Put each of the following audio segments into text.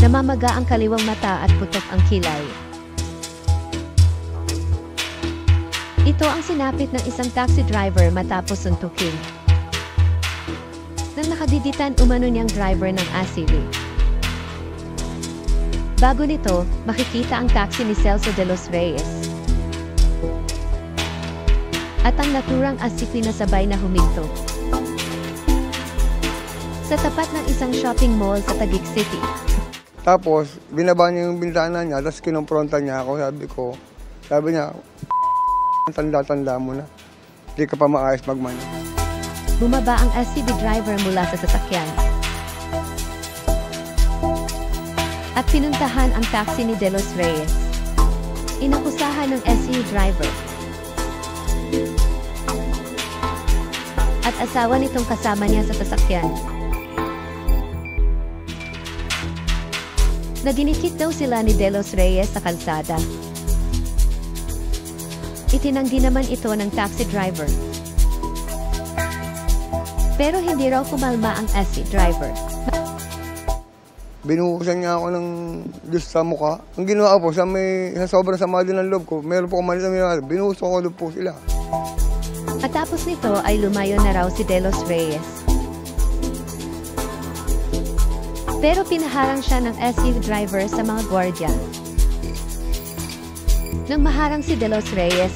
Namamaga ang kaliwang mata at putok ang kilay. Ito ang sinapit ng isang taxi driver matapos suntukin. Nang nakadiditan umano niyang driver ng SUV. Bago nito, makikita ang taxi ni Celso de los Reyes. At ang naturang SUV na sabay na huminto. Sa tapat ng isang shopping mall sa Taguig City. Tapos, binaba niya yung bintana niya, tapos kinumpronta niya ako. Sabi niya, tanda-tanda mo na. Hindi ka pa maayos magmano. Bumaba ang SUV driver mula sa sasakyan. At pinuntahan ang taxi ni De Los Reyes. Inakusahan ng SUV driver. At asawa nitong kasama niya sa sasakyan. Nadinikit daw sila ni De Los Reyes sa kalsada. Itinanggi naman ito ng taxi driver. Pero hindi raw kumalma ang SUV driver. Binuhusan niya ako ng Diyos sa mukha. Ang ginawa po, sa sobrang sama din ng loob ko, meron po kumalit na binuhus ko po sila. At tapos nito ay lumayo na raw si De Los Reyes. Pero pinaharang siya ng SUV driver sa mga gwardya. Nang maharang si De Los Reyes,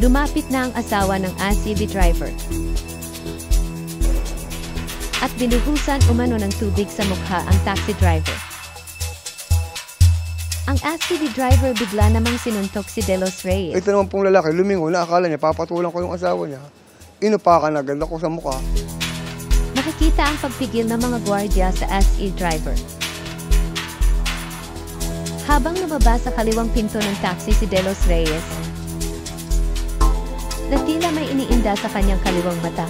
lumapit na ang asawa ng SUV driver. At binuhusan umano ng tubig sa mukha ang taxi driver. Ang SUV driver bigla namang sinuntok si De Los Reyes. Ito naman pong lalaki, lumingon na akala niya, papatulan ko yung asawa niya. Inupakan agad ako sa mukha. Nakikita ang pagpigil ng mga gwardya sa SUV driver. Habang lumabas sa kaliwang pinto ng taxi si De Los Reyes, na tila may iniinda sa kanyang kaliwang mata.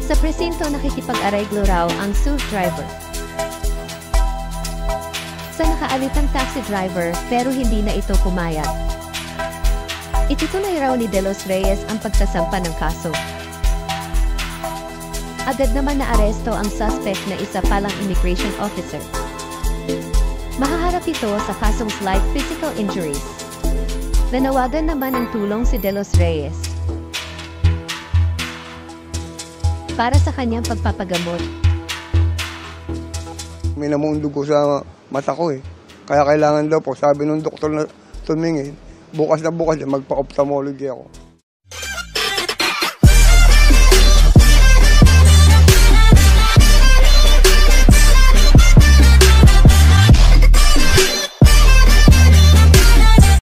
Sa presinto nakikipag-areglo raw ang SUV driver. Sa nakaalitang taxi driver pero hindi na ito pumayag. Itutuloy raw ni De Los Reyes ang pagsasampa ng kaso. Agad naman naaresto ang suspect na isa palang immigration officer. Mahaharap ito sa kasong slight physical injuries. Nanawagan naman ng tulong si De Los Reyes para sa kanyang pagpapagamot. May namang dugo sa mata ko eh. Kaya kailangan daw po, sabi ng doktor na tumingin, bukas na magpa-ophthalmology ako.